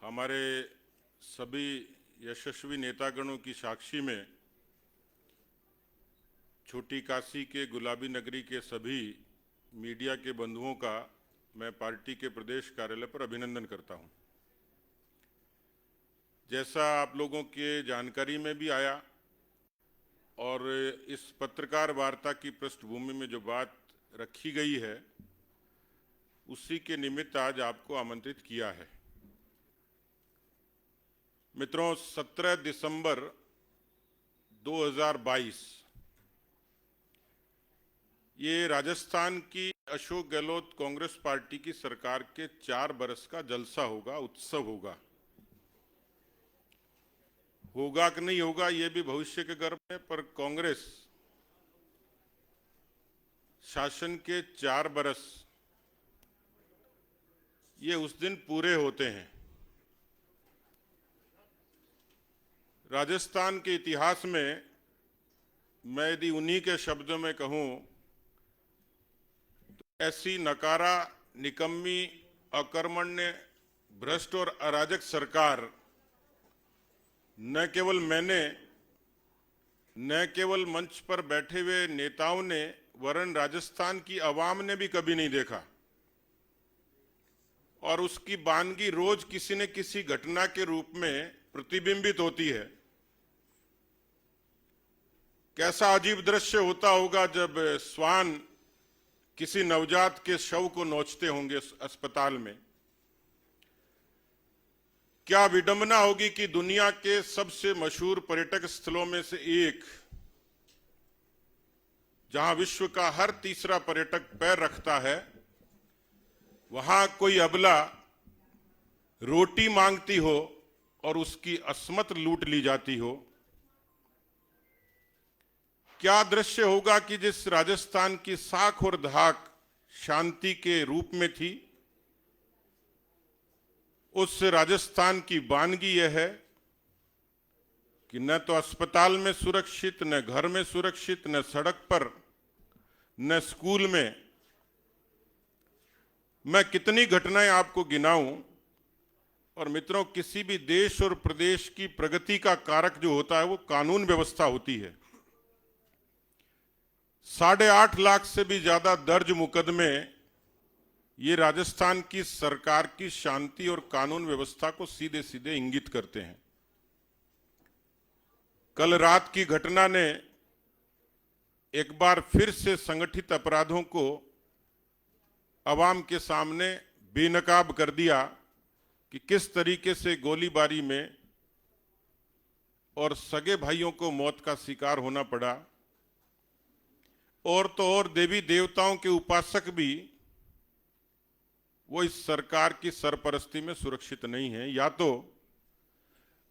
हमारे सभी यशस्वी नेतागणों की साक्षी में छोटी काशी के गुलाबी नगरी के सभी मीडिया के बंधुओं का मैं पार्टी के प्रदेश कार्यालय पर अभिनंदन करता हूं। जैसा आप लोगों के जानकारी में भी आया और इस पत्रकार वार्ता की पृष्ठभूमि में जो बात रखी गई है उसी के निमित्त आज आपको आमंत्रित किया है। मित्रों, 17 दिसंबर 2022 ये राजस्थान की अशोक गहलोत कांग्रेस पार्टी की सरकार के 4 बरस का जलसा होगा, उत्सव होगा। होगा कि नहीं होगा ये भी भविष्य के गर्भ में, पर कांग्रेस शासन के 4 बरस ये उस दिन पूरे होते हैं। राजस्थान के इतिहास में मैं यदि उन्हीं के शब्दों में कहूं तो ऐसी नकारा, निकम्मी, अकर्मण्य, भ्रष्ट और अराजक सरकार न केवल मैंने, न केवल मंच पर बैठे हुए नेताओं ने, वरन राजस्थान की आवाम ने भी कभी नहीं देखा। और उसकी बानगी रोज किसी न किसी घटना के रूप में प्रतिबिंबित होती है। कैसा अजीब दृश्य होता होगा जब श्वान किसी नवजात के शव को नोचते होंगे अस्पताल में। क्या विडंबना होगी कि दुनिया के सबसे मशहूर पर्यटक स्थलों में से एक, जहां विश्व का हर तीसरा पर्यटक पैर रखता है, वहां कोई अबला रोटी मांगती हो और उसकी अस्मत लूट ली जाती हो। क्या दृश्य होगा कि जिस राजस्थान की साख और धाक शांति के रूप में थी, उस राजस्थान की वानगी यह है कि न तो अस्पताल में सुरक्षित, न घर में सुरक्षित, न सड़क पर, न स्कूल में। मैं कितनी घटनाएं आपको गिनाऊं। और मित्रों, किसी भी देश और प्रदेश की प्रगति का कारक जो होता है वो कानून व्यवस्था होती है। 8.5 लाख से भी ज्यादा दर्ज मुकदमे ये राजस्थान की सरकार की शांति और कानून व्यवस्था को सीधे सीधे इंगित करते हैं। कल रात की घटना ने एक बार फिर से संगठित अपराधों को अवाम के सामने बेनकाब कर दिया कि किस तरीके से गोलीबारी में और सगे भाइयों को मौत का शिकार होना पड़ा। और तो और देवी देवताओं के उपासक भी वो इस सरकार की सरपरस्ती में सुरक्षित नहीं है। या तो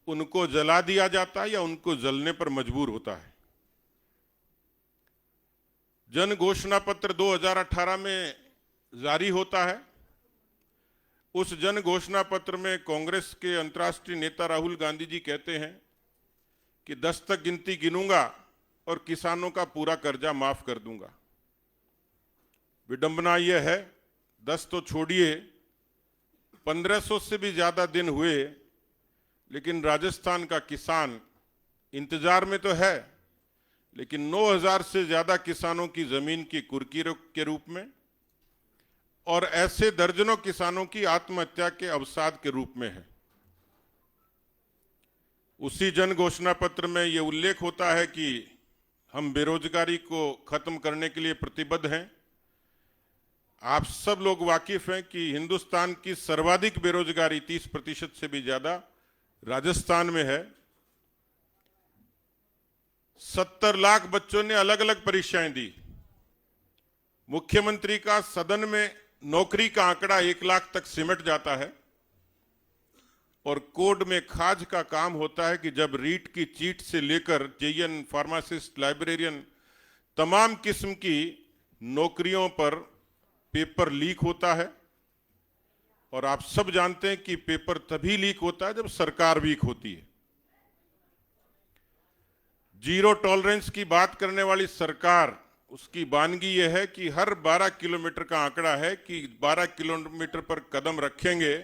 उनको जला दिया जाता है या उनको जलने पर मजबूर होता है। जन घोषणा पत्र 2018 में जारी होता है। उस जन घोषणा पत्र में कांग्रेस के अंतर्राष्ट्रीय नेता राहुल गांधी जी कहते हैं कि 10 तक गिनती गिनूंगा और किसानों का पूरा कर्जा माफ कर दूंगा। विडंबना यह है, 10 तो छोड़िए, 1500 से भी ज्यादा दिन हुए, लेकिन राजस्थान का किसान इंतजार में तो है, लेकिन 9000 से ज्यादा किसानों की जमीन की कुर्की के रूप में और ऐसे दर्जनों किसानों की आत्महत्या के अवसाद के रूप में है। उसी जन घोषणा पत्र में यह उल्लेख होता है कि हम बेरोजगारी को खत्म करने के लिए प्रतिबद्ध हैं। आप सब लोग वाकिफ हैं कि हिंदुस्तान की सर्वाधिक बेरोजगारी 30% से भी ज्यादा राजस्थान में है। 70 लाख बच्चों ने अलग अलग परीक्षाएं दी। मुख्यमंत्री का सदन में नौकरी का आंकड़ा 1 लाख तक सिमट जाता है। और कोड में खाज का काम होता है कि जब रीट की चीट से लेकर जेईएन, फार्मासिस्ट, लाइब्रेरियन, तमाम किस्म की नौकरियों पर पेपर लीक होता है। और आप सब जानते हैं कि पेपर तभी लीक होता है जब सरकार वीक होती है। जीरो टॉलरेंस की बात करने वाली सरकार, उसकी वानगी यह है कि हर 12 किलोमीटर का आंकड़ा है कि 12 किलोमीटर पर कदम रखेंगे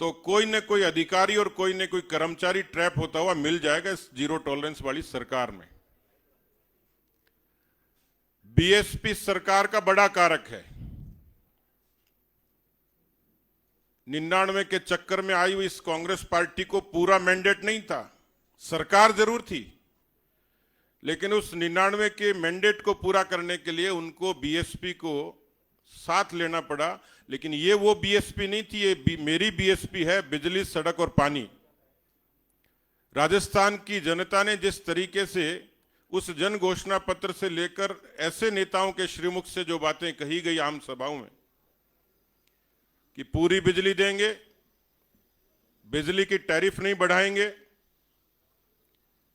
तो कोई न कोई अधिकारी और कोई न कोई कर्मचारी ट्रैप होता हुआ मिल जाएगा इस जीरो टॉलरेंस वाली सरकार में। बीएसपी सरकार का बड़ा कारक है। 99 के चक्कर में आई हुई इस कांग्रेस पार्टी को पूरा मैंडेट नहीं था, सरकार जरूर थी, लेकिन उस 99 के मैंडेट को पूरा करने के लिए उनको बीएसपी को साथ लेना पड़ा। लेकिन ये वो बीएसपी नहीं थी, ये मेरी बीएसपी है, बिजली, सड़क और पानी। राजस्थान की जनता ने जिस तरीके से उस जन घोषणा पत्र से लेकर ऐसे नेताओं के श्रीमुख से जो बातें कही गई आम सभाओं में कि पूरी बिजली देंगे, बिजली की टैरिफ नहीं बढ़ाएंगे,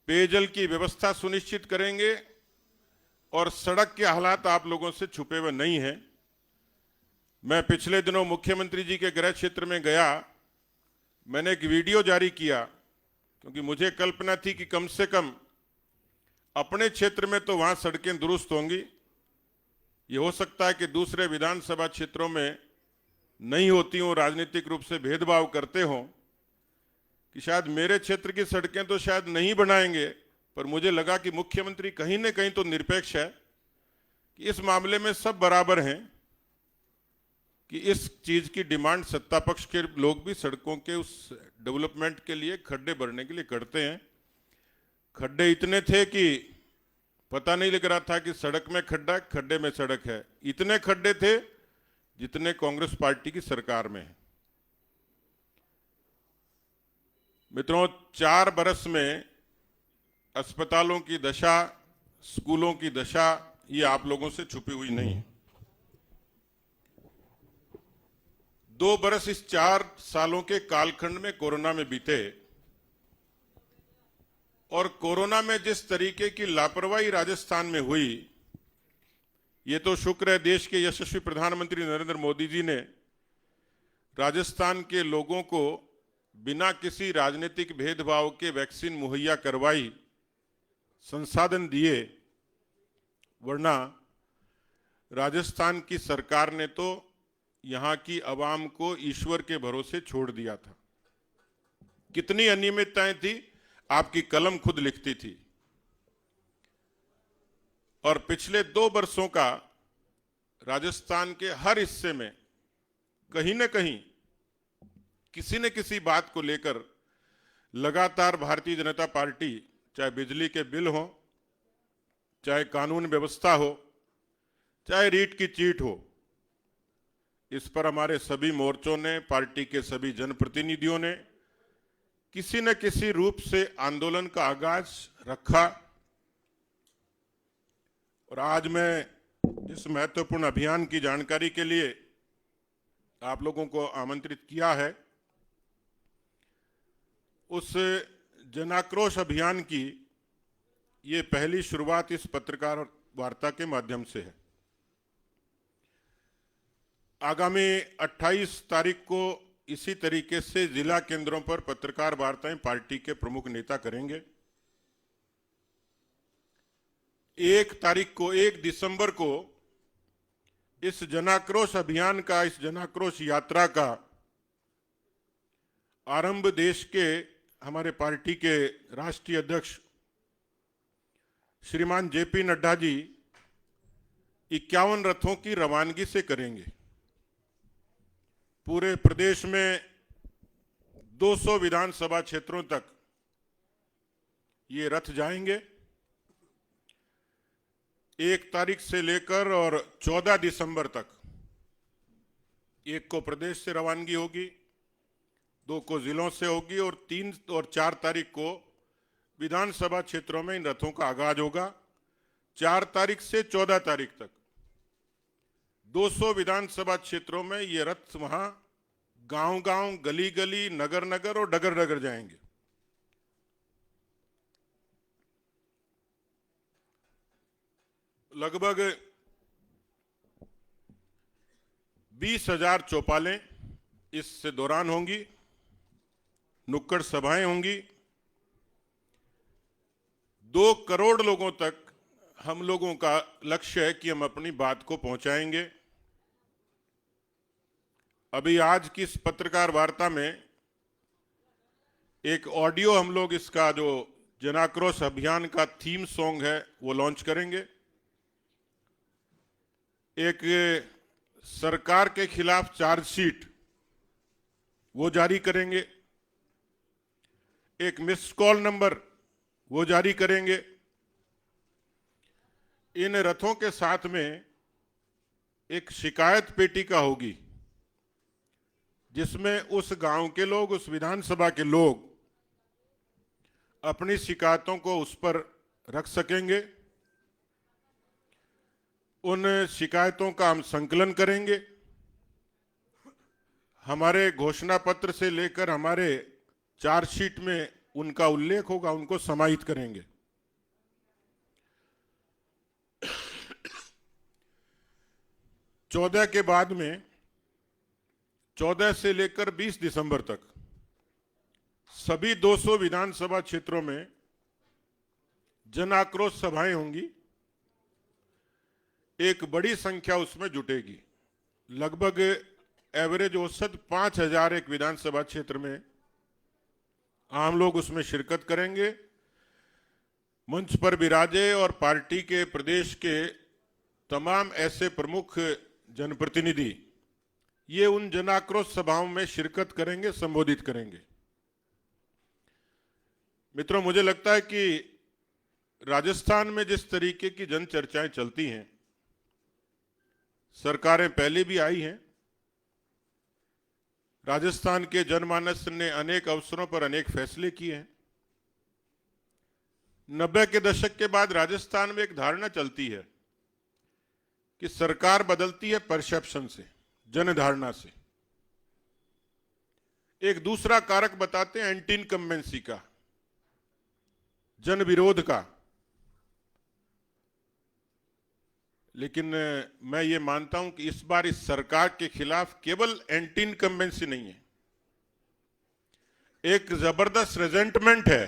पेयजल की व्यवस्था सुनिश्चित करेंगे और सड़क के हालात आप लोगों से छुपे हुए नहीं हैं। मैं पिछले दिनों मुख्यमंत्री जी के गृह क्षेत्र में गया, मैंने एक वीडियो जारी किया क्योंकि मुझे कल्पना थी कि कम से कम अपने क्षेत्र में तो वहां सड़कें दुरुस्त होंगी। ये हो सकता है कि दूसरे विधानसभा क्षेत्रों में नहीं होती हों, राजनीतिक रूप से भेदभाव करते हों, कि शायद मेरे क्षेत्र की सड़कें तो शायद नहीं बनाएंगे, पर मुझे लगा कि मुख्यमंत्री कहीं न कहीं तो निरपेक्ष है कि इस मामले में सब बराबर हैं कि इस चीज की डिमांड सत्ता पक्ष के लोग भी सड़कों के उस डेवलपमेंट के लिए, खड्डे भरने के लिए करते हैं। खड्डे इतने थे कि पता नहीं लग रहा था कि सड़क में खड्डा, खड्डे में सड़क है। इतने खड्डे थे जितने कांग्रेस पार्टी की सरकार में है। मित्रों, 4 बरस में अस्पतालों की दशा, स्कूलों की दशा, ये आप लोगों से छुपी हुई नहीं है। 2 बरस इस 4 सालों के कालखंड में कोरोना में बीते और कोरोना में जिस तरीके की लापरवाही राजस्थान में हुई, ये तो शुक्र है देश के यशस्वी प्रधानमंत्री नरेंद्र मोदी जी ने राजस्थान के लोगों को बिना किसी राजनीतिक भेदभाव के वैक्सीन मुहैया करवाई, संसाधन दिए, वरना राजस्थान की सरकार ने तो यहां की आवाम को ईश्वर के भरोसे छोड़ दिया था। कितनी अनियमितताएं थी, आपकी कलम खुद लिखती थी। और पिछले 2 वर्षों का राजस्थान के हर हिस्से में कहीं न कहीं किसी न किसी बात को लेकर लगातार भारतीय जनता पार्टी, चाहे बिजली के बिल हो, चाहे कानून व्यवस्था हो, चाहे रीट की चीट हो, इस पर हमारे सभी मोर्चों ने, पार्टी के सभी जनप्रतिनिधियों ने किसी न किसी रूप से आंदोलन का आगाज रखा। और आज मैं इस महत्वपूर्ण अभियान की जानकारी के लिए आप लोगों को आमंत्रित किया है। उस जनाक्रोश अभियान की ये पहली शुरुआत इस पत्रकार वार्ता के माध्यम से है। आगामी 28 तारीख को इसी तरीके से जिला केंद्रों पर पत्रकार वार्ताएं पार्टी के प्रमुख नेता करेंगे। 1 दिसंबर को इस जनाक्रोश अभियान का, इस जनाक्रोश यात्रा का आरंभ देश के हमारे पार्टी के राष्ट्रीय अध्यक्ष श्रीमान जेपी नड्डा जी 51 रथों की रवानगी से करेंगे। पूरे प्रदेश में 200 विधानसभा क्षेत्रों तक ये रथ जाएंगे। 1 तारीख से लेकर और 14 दिसंबर तक, 1 को प्रदेश से रवानगी होगी, 2 को जिलों से होगी और 3 और 4 तारीख को विधानसभा क्षेत्रों में इन रथों का आगाज होगा। 4 तारीख से 14 तारीख तक 200 विधानसभा क्षेत्रों में ये रथ वहां गांव-गांव, गली-गली, नगर-नगर और डगर-डगर जाएंगे। लगभग 20,000 चौपालें इस दौरान होंगी, नुक्कड़ सभाएं होंगी। 2 करोड़ लोगों तक हम लोगों का लक्ष्य है कि हम अपनी बात को पहुंचाएंगे। अभी आज की इस पत्रकार वार्ता में एक ऑडियो हम लोग इसका जो जन आक्रोश अभियान का थीम सॉन्ग है वो लॉन्च करेंगे। एक सरकार के खिलाफ चार्जशीट वो जारी करेंगे। एक मिस कॉल नंबर वो जारी करेंगे। इन रथों के साथ में एक शिकायत पेटी का होगी, जिसमें उस गांव के लोग, उस विधानसभा के लोग अपनी शिकायतों को उस पर रख सकेंगे। उन शिकायतों का हम संकलन करेंगे। हमारे घोषणा पत्र से लेकर हमारे चार्जशीट में उनका उल्लेख होगा, उनको समाहित करेंगे। चौदह के बाद में 14 से लेकर 20 दिसंबर तक सभी 200 विधानसभा क्षेत्रों में जन आक्रोश सभाएं होंगी। एक बड़ी संख्या उसमें जुटेगी। लगभग एवरेज औसत 5000 एक विधानसभा क्षेत्र में आम लोग उसमें शिरकत करेंगे। मंच पर विराजे और पार्टी के प्रदेश के तमाम ऐसे प्रमुख जनप्रतिनिधि ये उन जन आक्रोश सभाओं में शिरकत करेंगे, संबोधित करेंगे। मित्रों, मुझे लगता है कि राजस्थान में जिस तरीके की जन चर्चाएं चलती हैं, सरकारें पहले भी आई हैं। राजस्थान के जनमानस ने अनेक अवसरों पर अनेक फैसले किए हैं। 90 के दशक के बाद राजस्थान में एक धारणा चलती है कि सरकार बदलती है परसेप्शन से, जनधारणा से। एक दूसरा कारक बताते हैं एंटी इनकम्बेंसी का, जन विरोध का। लेकिन मैं ये मानता हूं कि इस बार इस सरकार के खिलाफ केवल एंटी इनकम्बेंसी नहीं है, एक जबरदस्त रेजेंटमेंट है,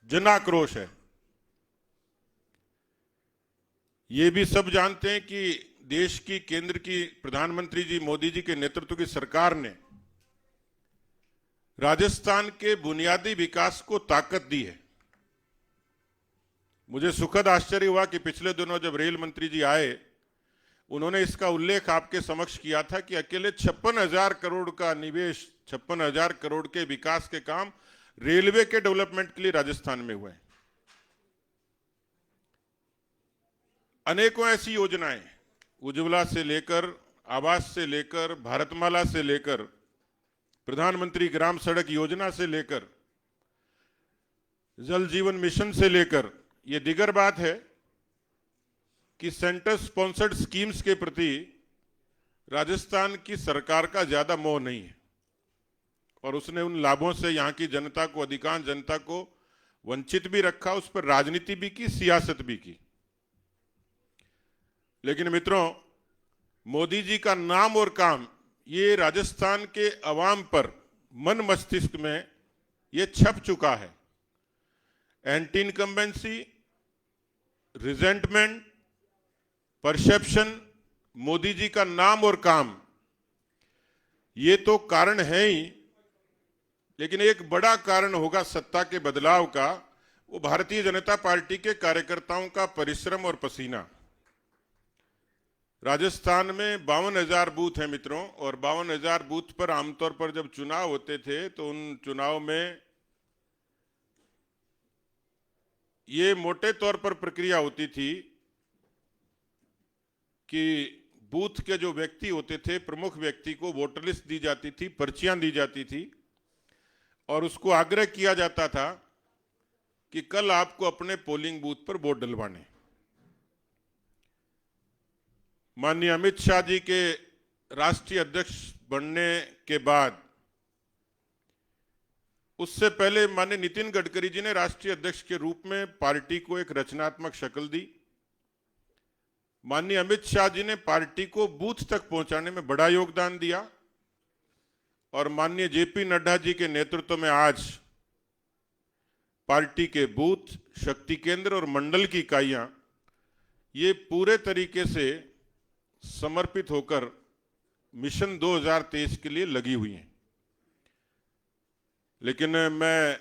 जन आक्रोश है। ये भी सब जानते हैं कि देश की, केंद्र की प्रधानमंत्री जी मोदी जी के नेतृत्व की सरकार ने राजस्थान के बुनियादी विकास को ताकत दी है। मुझे सुखद आश्चर्य हुआ कि पिछले दिनों जब रेल मंत्री जी आए, उन्होंने इसका उल्लेख आपके समक्ष किया था कि अकेले 56,000 करोड़ का निवेश, 56,000 करोड़ के विकास के काम रेलवे के डेवलपमेंट के लिए राजस्थान में हुए हैं। अनेकों ऐसी योजनाएं, उज्ज्वला से लेकर, आवास से लेकर, भारतमाला से लेकर, प्रधानमंत्री ग्राम सड़क योजना से लेकर, जल जीवन मिशन से लेकर, ये दिगर बात है कि सेंटर स्पॉन्सर्ड स्कीम्स के प्रति राजस्थान की सरकार का ज्यादा मोह नहीं है और उसने उन लाभों से यहां की जनता को, अधिकांश जनता को वंचित भी रखा, उस पर राजनीति भी की, सियासत भी की। लेकिन मित्रों, मोदी जी का नाम और काम ये राजस्थान के अवाम पर, मन मस्तिष्क में ये छप चुका है। Anti incumbency, resentment, perception, Modi ji का नाम और काम, ये तो कारण है ही, लेकिन एक बड़ा कारण होगा सत्ता के बदलाव का, वो भारतीय जनता पार्टी के कार्यकर्ताओं का परिश्रम और पसीना। राजस्थान में 52,000 बूथ हैं मित्रों, और 52,000 बूथ पर आमतौर पर जब चुनाव होते थे तो उन चुनाव में ये मोटे तौर पर प्रक्रिया होती थी कि बूथ के जो व्यक्ति होते थे, प्रमुख व्यक्ति को वोटर लिस्ट दी जाती थी, पर्चियां दी जाती थी और उसको आग्रह किया जाता था कि कल आपको अपने पोलिंग बूथ पर वोट डलवाने। माननीय अमित शाह जी के राष्ट्रीय अध्यक्ष बनने के बाद, उससे पहले माननीय नितिन गडकरी जी ने राष्ट्रीय अध्यक्ष के रूप में पार्टी को एक रचनात्मक शक्ल दी। माननीय अमित शाह जी ने पार्टी को बूथ तक पहुंचाने में बड़ा योगदान दिया और माननीय जेपी नड्डा जी के नेतृत्व में आज पार्टी के बूथ, शक्ति केंद्र और मंडल की इकाइयां ये पूरे तरीके से समर्पित होकर मिशन 2023 के लिए लगी हुई हैं। लेकिन मैं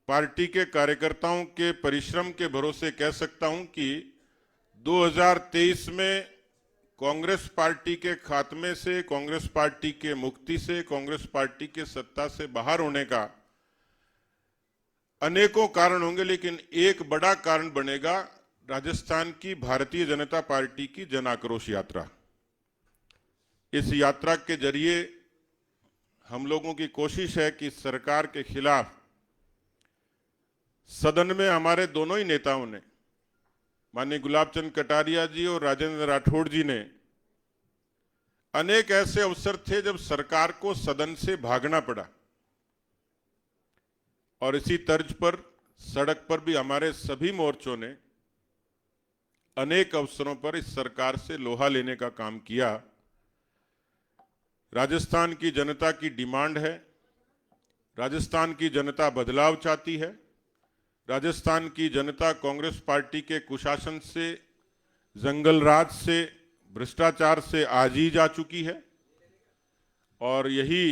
पार्टी के कार्यकर्ताओं के परिश्रम के भरोसे कह सकता हूं कि 2023 में कांग्रेस पार्टी के खात्मे से, कांग्रेस पार्टी के मुक्ति से, कांग्रेस पार्टी के सत्ता से बाहर होने का अनेकों कारण होंगे, लेकिन एक बड़ा कारण बनेगा राजस्थान की भारतीय जनता पार्टी की जन आक्रोश यात्रा। इस यात्रा के जरिए हम लोगों की कोशिश है कि सरकार के खिलाफ सदन में हमारे दोनों ही नेताओं ने, माननीय गुलाब चंद कटारिया जी और राजेंद्र राठौड़ जी ने, अनेक ऐसे अवसर थे जब सरकार को सदन से भागना पड़ा, और इसी तर्ज पर सड़क पर भी हमारे सभी मोर्चों ने अनेक अवसरों पर इस सरकार से लोहा लेने का काम किया। राजस्थान की जनता की डिमांड है, राजस्थान की जनता बदलाव चाहती है, राजस्थान की जनता कांग्रेस पार्टी के कुशासन से, जंगल राज से, भ्रष्टाचार से आजी जा चुकी है, और यही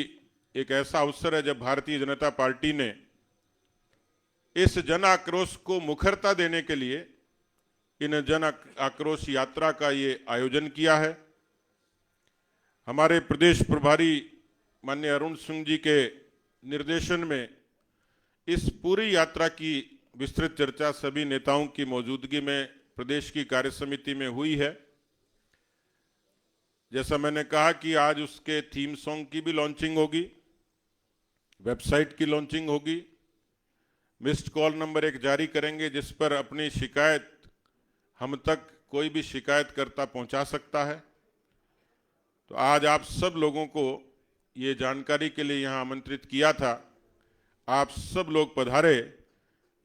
एक ऐसा अवसर है जब भारतीय जनता पार्टी ने इस जन आक्रोश को मुखरता देने के लिए इन जन आक्रोश यात्रा का ये आयोजन किया है। हमारे प्रदेश प्रभारी माननीय अरुण सिंह जी के निर्देशन में इस पूरी यात्रा की विस्तृत चर्चा सभी नेताओं की मौजूदगी में प्रदेश की कार्य समिति में हुई है। जैसा मैंने कहा कि आज उसके थीम सॉन्ग की भी लॉन्चिंग होगी, वेबसाइट की लॉन्चिंग होगी, मिस्ड कॉल नंबर 1 जारी करेंगे जिस पर अपनी शिकायत हम तक कोई भी शिकायतकर्ता पहुंचा सकता है। तो आज आप सब लोगों को ये जानकारी के लिए यहाँ आमंत्रित किया था, आप सब लोग पधारे,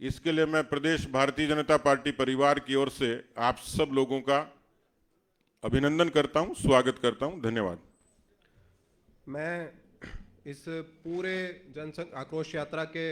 इसके लिए मैं प्रदेश भारतीय जनता पार्टी परिवार की ओर से आप सब लोगों का अभिनंदन करता हूं, स्वागत करता हूं। धन्यवाद। मैं इस पूरे जन आक्रोश यात्रा के